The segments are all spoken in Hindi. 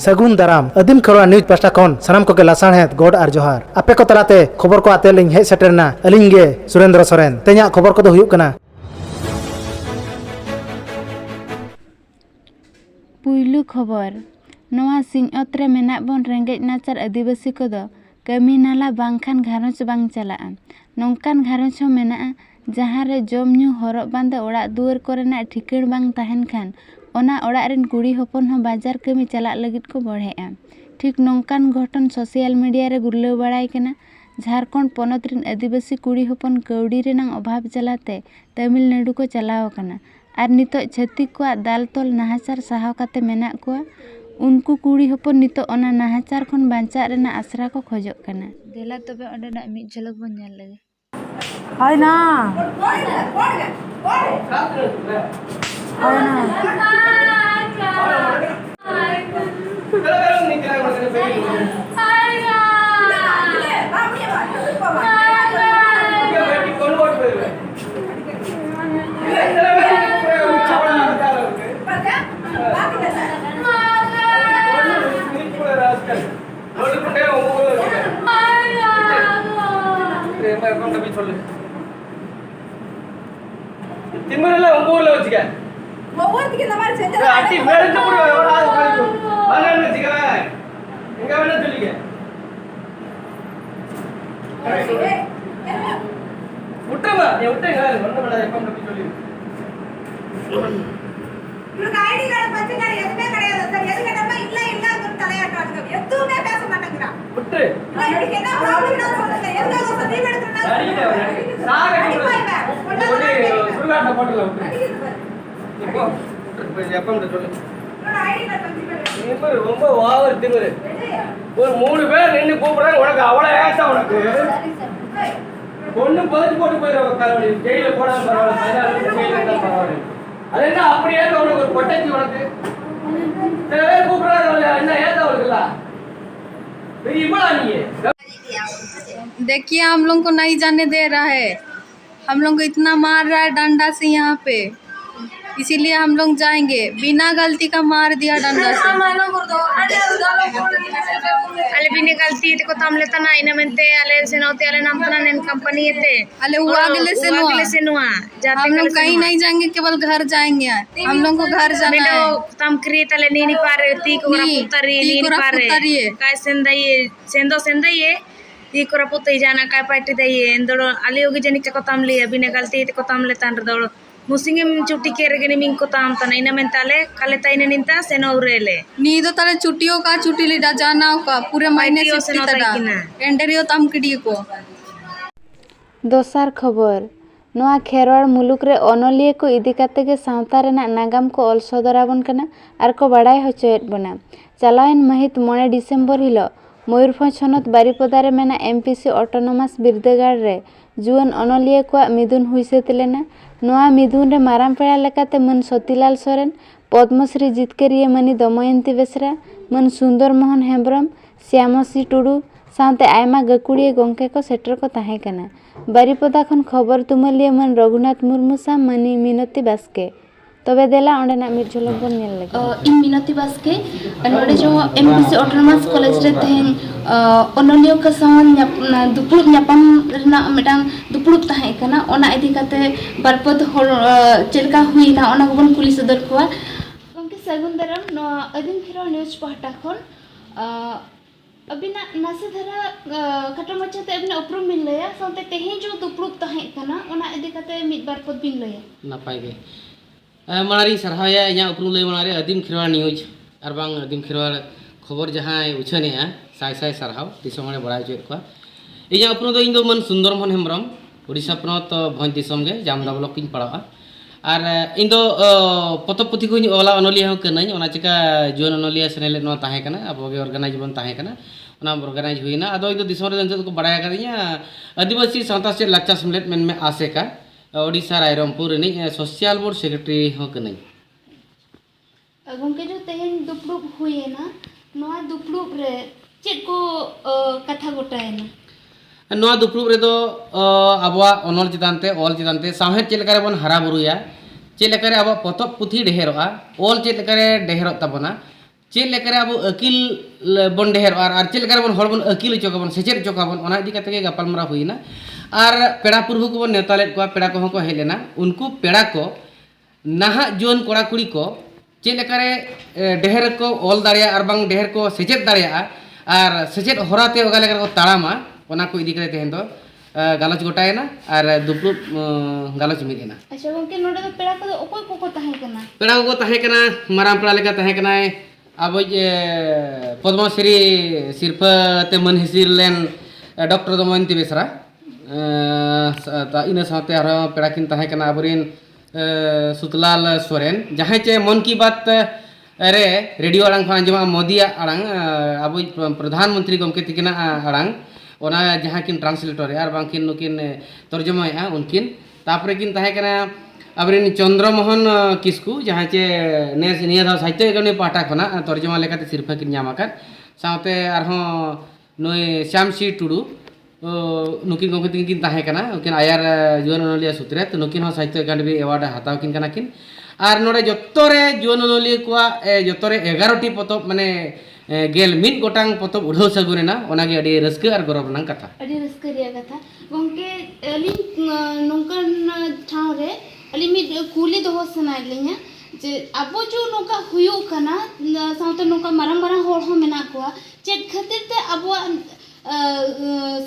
सगुन दाराम आदिम खेरवा न्यूज पास्टा खन सानाम को लासाणहेद गोड आर जोहार आपे को तलाते खबर को आते लिंग हे सेटरना अलिंग गे सुरेंद्र सोरेन तेजा खबर को दो हुयुक कना पुइलु खबर नवा सिंहअत रे मेना बन रेंगेज नाचार आदिवासी को दो कमी नाला बांखान घारंज बांग चला नौकान घारंज हो मेना जहाँ रे जम न्यू हरब बांदे ओड़ा दुआर कोरेना ठिकाण बांग तहन खान ओना ओड़ा रेन कुड़ी हपन हो बाजार कमी चला लगित को बढ़ेआ ठीक नौकान घटन सोशल मीडिया रे गुरलाव बड़ाई कना झारखंड पोनत रेन आदिवासी कुड़ी हपन कौड़ी रेनांग अभाव चलाते तमिलनाडु को चलाव कना आर नितो छत्तीक को दाल तोल नाहाचार साहाव काते मेना को उनको कुड़ी हपन नितो ओना नाहाचार खन बांचा रेना आसरा को खोजोग कना देला तबे ओडेना मिट झलक बन नेल लगे हाय ना हाय ना ತಿಮ್ಮರೆಲ್ಲ ಒಂಬೂರ್ಲ ವಚ್ಚಿಗೆ ஒவ்வொருத்துக்கு இந்த மாதிரி செஞ்சா அட்டி வேறங்க போடு எவனாவது போடு வாங்கன்னு வச்சுக்க எங்க வேணா சொல்லிக்க விட்டுமா நீ விட்டுங்க ஒண்ணு வேணாம் எப்ப அப்படி சொல்லி உங்களுக்கு ஐடி கார்டு பச்சை கார்டு எதுவுமே கிடையாது சார் எது கேட்டாம இல்ல இல்ல தலையாட்டாங்க எதுவுமே பேச மாட்டேங்கிறான் விட்டு இதுக்கு என்ன ப்ராப்ளம் நான் சொல்லுங்க எதுக்காக சதி எடுக்கறனா சரிங்க சுடுகாட்ட போடல விட்டு இப்போ எப்ப சொல்லு ஐடி கார்டு பச்சை திமிரு ரொம்ப ஓவர் திமிரு ஒரு 3 பேர் நின்னு கூப்பிடுறாங்க உனக்கு அவ்வளவு ஏசா உனக்கு ஒண்ணு பதிச்சு போட்டு போயிடுவாங்க தலைவலி ஜெயில போடாம பரவாயில்ல ஜெயில இருந்தா பரவாயில்ல அது என்ன அப்படியே உனக்கு ஒரு பொட்டச்சி உனக்கு சில பேர் கூப்பிடுறாங்க என்ன ஏசா உனக்குல்ல பெரியமா நீ देखिए हम लोग को नहीं जाने दे रहा है हम लोग को इतना मार रहा है डंडा से यहाँ पे इसीलिए हम लोग जाएंगे बिना गलती का मार दिया डंडा से ale bini galti te ko tamle tana ina mente ale senauti ale nam tana nen company ete अले हुआ अगले से senua jate हम लोग कहीं नहीं जाएंगे केवल घर जाएंगे हम लोग को घर जाना है tam kri tale nini pare ti ko Ni, raputari ti nini ko raputari pare kai sendai ti ko raputai jana kai paiti dai endoro ale yogi jani ke ko tamli bini galti te ko tamle tan do musingem chuti kere geni min ko tam tana ina mentale kale taine ninta seno urele नीदो ताले छुट्टियों का छुट्टी लीडा जाना का पूरे महीने पाइटियों से छुट्टी नौताई तड़ा किना। एंडरियो तम किडी को दोसार खबर नवा खेरवाड़ मुलुक रे ओनलिए को इदी काते के सावता रेना नागाम को ऑल सदराबन कना आर को बाडाय होचोयत बना चलायन महित 9 डिसेम्बर हिलो मयूरभंज हनत बारिपदा रे मेना एमपीसी ऑटोनोमस बिरदेगाड़ रे जुआन ओनलिए को मिदुन हुइसेत लेना नवा मिदुन रे माराम पेड़ा लेकाते मन सतीलाल सोरेन पद्मश्री जितकरिये मनी दमयंती बेसरा मन सुंदर मोहन हेम्ब्रम श्यामसी टुडू साथे आयमा गकुड़िए गोंके को सेटर को ताहे कना बारिपदा खन खबर तुमलिए मन रघुनाथ मुर्मू सा मनी मिनती बास्के तबे देला ओंडेना मिट झलक बन नेल लगे इन मिनती बास्के नोडे जो एमपीसी ऑटोनोमस कॉलेज रे तेन ओनलियो का सान दुपुड़ न्यापम रेना मेटांग दुपुड़ ताहे कना ओना इदी काते बरपद होर चेलका हुईना ओना गबन पुलिस सदर को गंके सगुन दरम नो अदिम खिरो न्यूज पहटा खन अबिना नासे धरा कटो मचते अबिना उपरुम मिल लया साथे तेहे जो दुपुड़ ताहे कना ओना इदी काते मिट बरपद बिन लया नापाय गे मारी सरहाया इया उपरुम लय मारे आदिम खिरवाड़ न्यूज और बांग आदिम खिरवाड़ खबर जहाँ उछने साय साय सरहाव दिसम हमें बड़ा चेक को इया उपरुम दो इन दो मन सुंदर मोहन हेम्ब्रम उड़ीसा पनत भंज दिसम गे जामदा ब्लॉक किन पड़ावा और इन दो पतब पुथी को ओला ओनलिया कनाई ओना चिका जुआन ओनलिया सेनेले नो ताहे कना अब गे ऑर्गेनाइज बन ताहे कना ओना ऑर्गेनाइज हुईना अदो इन दो दिसम रे को बड़ा करिया आदिवासी सावता से लाक्चा सम्मेलन मेन में आसे का ओडिशा रायरंगपुर रे सोशल बोर्ड सेक्रेटरी हो कनाई गंके जो तेहन दुपुड़ हुए ना नोआ दुपुड़ रे चेक को कथा गोटायना नोआ दुपुड़ रे दो अबवा अनल चितानते ऑल चितानते साहेब चेलकारे बन हरा बुरुया चेलकारे अब पतब पुथी ढेरोआ ऑल चेलकारे ढेरोत तबना चेक लेकर अब अकिल बन ढेर और चेक लेकर बन हर बन अकिल चोकाबन सेचेद चोकाबन ओना इदी कते गपालमारा हुईना और पेड़ा पुरबु को बन नेता लेद को पेड़ा को को हेलेना उनको पेड़ा को नाहा जोन कोड़ा कुड़ी को चेक लेकर ढेर को ऑल दाड़िया और बांग ढेर को सेचेद दाड़िया और सेचेद होराते ओगा लेकर को ताड़ामा ओना को इदी करे तेहेन दो गालोच गोटायना और दुपुर गालोच मिदेना। अच्छा गंके नोडे तो पेड़ा को ओकोय को ताहे कना पेड़ा को ताहे कना माराम पेड़ा लेका ताहे कना अब पद्मश्री सिरफते मन हिसिर लेन डॉक्टर दमयंती बेसरा इन साथे पेड़ा किन ताहे कना अबरिन सुतलाल सोरेन जहाँ चे मन की बात रे रेडियो आड़ांग खन आंजमा मोदी आड़ांग अब प्रधानमंत्री गमके तिकिना आड़ांग ओना जहाँ किन ट्रांसलेटर और बांकिन नुकिन तर्जमा उनकिन तापरे किन ताहे कना अबरिन चंद्रमोहन किस्कू जहाँ चे नेस निया धा साहित्य अकादमी पाटा खना तर्जमा लेकाते सिरफा किन नाम आकान साथे आरहों नोय श्यामसी टुडू नुकिन गमके तिकिन ताहे कना उनकिन आयार जुआन ओनलिया सुत्रेत नुकिन हो साहित्य अकादमी अवार्ड हाताव किन कना किन और नोडे जत्तरे जुआन ओनलिया कुआ जत्तरे 11टी पतब माने गेल मिन गोटांग पतब उड़ाव सगुरेना ओनागे अडी रस्का और गौरव नंग कथा अडी रस्का रिया कथा गंके अली नोंकन ठाव रे अली मिड कुली दोहो सनाय लिया जे अबो जो नोका हुयो कना साउते नोका मारंग मारंग होर हो मेना कोआ चेट खातिर ते अबो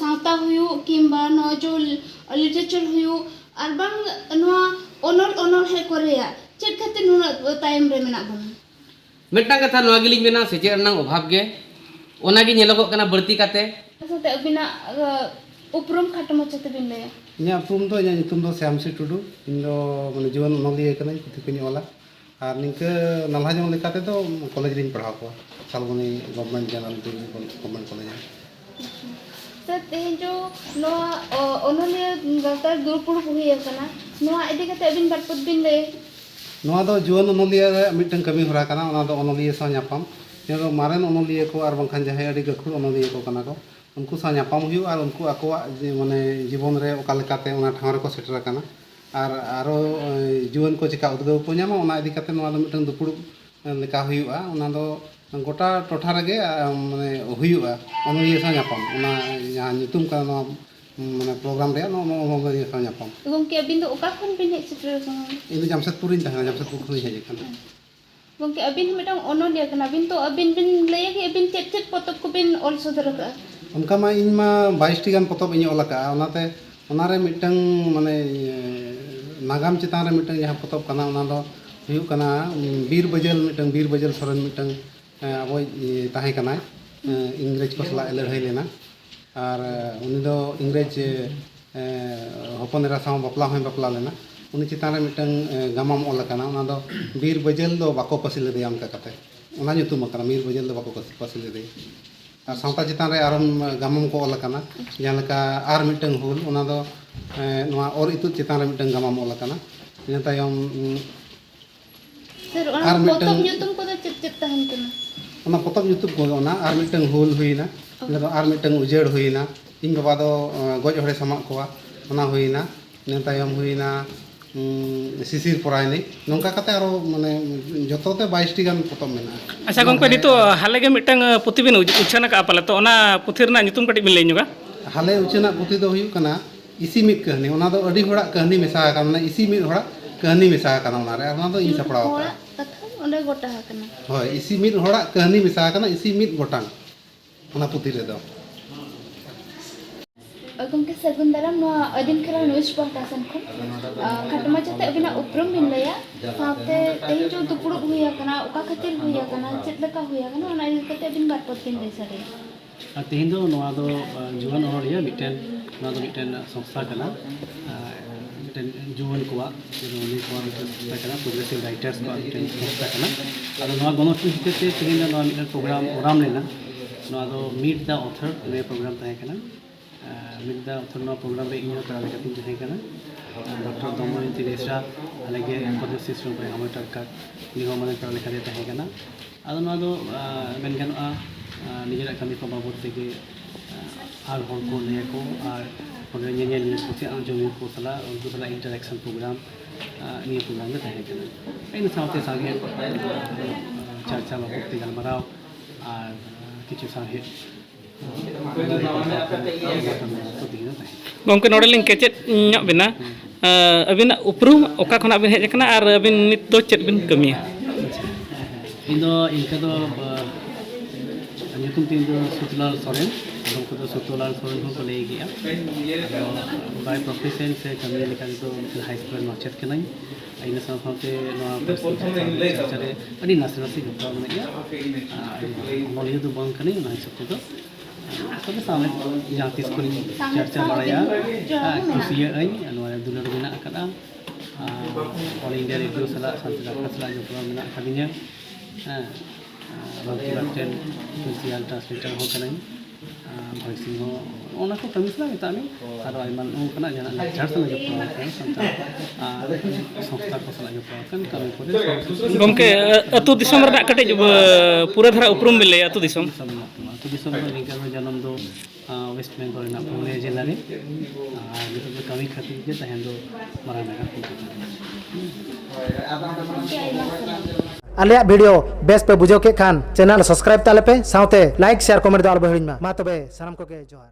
साउता हुयो किंबा नो जो लिटरेचर हुयो अरबांग नोआ ओनर ओनर हे कोरिया चेट खातिर नुना टाइम रे मेना बन मिट्टा कथा नोआ गिलिंग मेना सेचे रनांग अभाव गे ओनागे नेलोगो कना बढ़ती काते साथे अबिना उपरम खाटो मचते बिन ले इन्या उपरम तो इन्या नितुम दो श्यामसी टुडू इन दो माने जीवन ओनलिया कना पुथि कोनी ओला और निंके नालहा जन लेकाते तो कॉलेज रिन पढ़ाव को सालगुनी government general government college sir तेहें जो नोआ ओनलिया गलतार दुरपुर हुई कना नोआ इदी कते अबिन बारपत बिन ले नोआ दो जीवन ओनलिया मिटन कमी होरा कना ओना दो ओनलिया सा न्यापाम जेरो मारेन ओनलिया को और बंखान जहाय अडी गखुर ओनलिया को कना को उनको सा न्यापाम हुई और उनको अकोवा माने जीवन रे ओका लेकाते ओना ठाव रे को सेटर कना और आरो जीवन को चिका उद्गव को न्यामा ओना इदी कते नोआ दो मिटन दुपुर लेका हुईआ ओना दो गोटा टोठा रगे माने हुईआ ओनलिया सा न्यापाम ओना जहां नितुम का माने प्रोग्राम रे ओनलिया सा न्यापाम गंके अबिन दो ओका खन बिन हे सेटर कना इन जमशेदपुर इन तहना जमशेदपुर खन हेज कना गंके अबिन मिटन ओनलिया कना बिन तो अबिन बिन लय कि अबिन चेट पतब को बिन ऑल सदर का उनका मा इन मा 22 टी गान पतब इन ओला का ओनाते ओनारे मिटन माने नागाम चितान रे मिटन जहां पतब कना ओना दो हुयु कना बीर बजल सोरेन मिटन अब ताहे कना इंग्रेज को सला लड़ाई लेना और उनी दो इंग्रेज हपन एरा साव बपला होय बपला लेना उनी चितान रे मिटन गामाम ओला कना ओना दो बीर बजल दो बाको पसिल दे आम कते ओना nyutum कना बीर बजल दो बाको पसिल दे और सावता चितान रे आरम गामाम को ओला कना जहां आर मिटन हुल ओना दो नोआ और इतु चितान रे मिटन गामाम ओला कना इन तायम सर ओना पतब nyutum को चेट तहन कना ओना पतब nyutum को ओना आर मिटन हुल हुईना इन दो आर मिटन उजेड़ हुईना इन बाबा दो गज हड़े समाक कोआ ओना हुईना इन तायम हुईना शिशिर परायनी नौका कते आरो माने जतोते 22 टी गान पतब मेना अच्छा गंको नितो हाले गे मिटंग पुथि बिन उछना का पाले तो ओना पुथि रना नितुम कटि बिन लैनुगा हाले उछना पुथि दो हुयु कना इसी मिट कहनी ओना दो अडी होड़ा कहनी मेसा काना इसी मिट होड़ा कहनी मेसा काना ओना रे ओना दो इन सपड़ाव का कथा ओंडे गोटा कना होय इसी मिट होड़ा कहनी मेसा काना इसी मिट गोटांग ओना पुथि रे दो गंके सगुन दाराम नो अदिन खरा न्यूज पहटासन खन खटमा चते अबिना उपरम बिन लया साथे तेहि जो दुपुड़ हुया कना ओका खातिर हुया कना चेत लका हुया कना ओना इदी कते अबिन बारपत बिन ले सरे तेहिं दो नोआ दो जुवन ओनलिया मिटन नोआ दो मिटन संस्था कना मिटन जुवन कोआ जुवन कोआ मिटन संस्था कना प्रोग्रेसिव राइटर्स को मिटन संस्था कना आरो नोआ गणतंत्र हिते तेहिं दो नोआ मिटन प्रोग्राम ओराम लेना नोआ दो मीट द ऑथर ने प्रोग्राम ताहे कना मीट द ऑथर नो प्रोग्राम रे इन करा लेका तिन ताहे कना डॉक्टर दमयंती बेसरा अलगे पद्मश्री श्री पे हम टक्का निहो माने करा लेका दे ताहे कना आरो नोआ दो मेन गानोआ निजेरा कमी को बाबत तेगे आर हर को ले को आर ओने नेनियल न्यूज को आंजोमी को सला उनको सला इंटरेक्शन प्रोग्राम निये प्रोग्राम में ताहे कना इन साथे सागे चर्चा बाबद गलमाराव और किछु साहेब गमके नोडलिंग केचेत ᱧᱚᱜ ᱵᱮᱱᱟ ᱟᱹᱵᱤᱱᱟᱜ ᱩᱯᱨᱩᱢ ᱚᱠᱟ ᱠᱷᱚᱱᱟᱜ ᱵᱤᱱ ᱦᱮᱡ ᱟᱠᱟᱱᱟ ᱟᱨ ᱟᱹᱵᱤᱱ ᱱᱤᱛ ᱫᱚ ᱪᱮᱫ ᱵᱤᱱ ᱠᱟᱹᱢᱤᱭᱟ? ᱤᱧ ᱫᱚ ᱤᱱᱠᱟᱹ ᱫᱚ ᱧᱩᱛᱩᱢ ᱛᱤᱧ ᱫᱚ ᱥᱩᱛᱞᱟᱞ ᱥᱚᱨᱮᱱ, ᱩᱱᱠᱩ ᱫᱚ ᱥᱩᱛᱞᱟᱞ ᱥᱚᱨᱮᱱ ᱦᱚᱸᱠᱚ ᱞᱟᱹᱭ ᱜᱮᱭᱟ᱾ ᱵᱟᱭ ᱯᱨᱚফᱮᱥᱮᱱ ᱥᱮ ᱠᱟᱹᱢᱤ ᱞᱮᱠᱟ ᱛᱮᱫᱚ ᱦᱟᱭ ᱥᱠᱩᱞ ᱨᱮ ᱢᱟᱪᱮᱫ ᱠᱟᱹᱱᱟᱹᱧ᱾ ᱤᱱᱟᱹ ᱥᱟᱶᱛᱮ ᱱᱚᱣᱟ ᱪᱟᱨᱪᱟ ᱨᱮ ᱟᱹᱰᱤ ᱱᱟᱥᱮ ᱱᱟᱥᱮ ᱡᱚᱯᱲᱟᱣ ᱢᱮᱱᱟᱜ ᱜᱮᱭᱟ᱾ ᱚᱱᱚᱞᱤᱭᱟᱹ ᱫᱚ ᱵᱟᱝ ᱠᱟᱹᱱᱟᱹᱧ ᱚᱱᱟ ᱦᱤᱥᱟᱹᱵ ᱛᱮᱫᱚ, ᱛᱚᱵᱮ ᱥᱟᱶ ᱡᱟᱦᱟᱸ ᱛᱤᱥ ᱠᱚᱨᱮᱧ ᱪᱟᱨᱪᱟ ᱵᱟᱲᱟᱭᱟ, ᱠᱩᱥᱤᱭᱟᱜᱼᱟᱹᱧ, ᱱᱚᱣᱟ ᱫᱩᱞᱟᱹᱲ ᱢᱮᱱᱟᱜ ᱟᱠᱟᱫᱟ᱾ ᱚᱞ ᱤᱱᱰᱤया ᱨᱮᱰᱤᱭᱳ ᱥᱟᱞᱟᱜ ᱥᱟᱱᱛᱟᱲ ᱟᱠᱷᱲᱟ ᱥᱟᱞᱟᱜ ᱡᱚᱯᱲᱟᱣ ᱢᱮᱱᱟᱜ ᱟᱠᱟᱫᱤᱧᱟ। ᱵᱟᱝᱠᱤ ᱵᱟᱨᱴᱮᱱ ᱥᱳᱥᱤᱭᱟᱞ ᱴᱨᱟᱱᱥᱞᱮᱴᱟᱨ ᱦᱚᱸ ᱠᱟᱹᱱᱟᱹᱧ, ᱵᱷᱚᱭᱥᱤᱝ ᱦᱚᱸ ᱚᱱᱟ ᱠᱚ ᱠᱟᱹᱢᱤ ᱥᱟᱞᱟᱜ ᱢᱮᱛᱟᱜ ᱢᱮ, ᱟᱨ ᱟᱭᱢᱟ ᱱᱚᱝᱠᱟᱱᱟᱜ ᱡᱟᱦᱟᱱᱟᱜ ᱞᱮᱠᱪᱟᱨ ᱥᱟᱞᱟᱜ ᱡᱚᱯᱲᱟᱣ ᱟᱠᱟᱱ ᱥᱟᱱᱛᱟᱲ ᱟᱨ ᱥᱚᱝᱥᱛᱷᱟ ᱠᱚ ᱥᱟᱞᱟᱜ ᱡᱚᱯᱲᱟᱣ ᱟᱠᱟᱱ ᱠᱟᱹᱢᱤ ᱠᱚᱨᱮ ᱜᱚᱢᱠᱮ ᱟᱹᱛᱩ ᱫᱤᱥᱚᱢ ᱨᱮᱱᱟᱜ ᱠᱟᱹᱴᱤᱡ ᱯᱩᱨᱟᱹ ᱫᱷᱟᱨᱟ ᱩᱯᱨᱩᱢ ᱵᱤᱱ ᱞᱟᱹᱭᱟ ᱟᱹᱛᱩ ᱫᱤᱥᱚᱢ? ᱟᱹᱛᱩ ᱫᱤᱥᱚᱢ ᱫᱚ ᱱᱤᱝᱠᱟᱹ ᱡᱟᱱᱟᱢ ᱫᱚ ᱳᱭᱮᱥᱴ ᱵᱮᱝᱜᱚᱞ ᱨᱮᱱᱟᱜ ᱯᱩᱨᱩᱞᱤᱭᱟᱹ ᱡᱮᱞᱟ ᱨᱮ, ᱟᱨ ᱱᱤᱛᱚᱜ ᱫᱚ ᱠᱟᱹᱢᱤ ᱠᱷᱟᱹᱛᱤᱨ ᱜᱮ ᱛᱟᱦᱮᱱ ᱫᱚ ᱢᱟᱨᱟᱝ ᱱᱟᱜᱟᱨ ᱠᱳᱞᱠᱟᱛᱟ ᱨᱮ। ᱟᱞᱮᱭᱟᱜ ᱵᱷᱤᱰᱤᱭᱳ ᱵᱮᱥ ᱯᱮ ᱵᱩᱡᱷᱟᱹᱣ ᱠᱮᱫ ᱠᱷᱟᱱ ᱪᱮᱱᱮᱞ ᱥᱟᱵᱥᱠᱨᱟइब ᱛᱟᱞᱮ ᱯᱮ, ᱥᱟᱶᱛᱮ ᱞᱟइक শেয়ার ᱠᱚᱢᱮᱱᱴ ᱫᱚ ᱟᱞᱚ ᱯᱮ ᱦᱤᱲᱤᱧ ᱢᱟ। ᱛᱚᱵᱮ ᱥᱟᱱᱟᱢ ᱠᱚᱜᱮ ᱡᱚᱦᱟᱨ।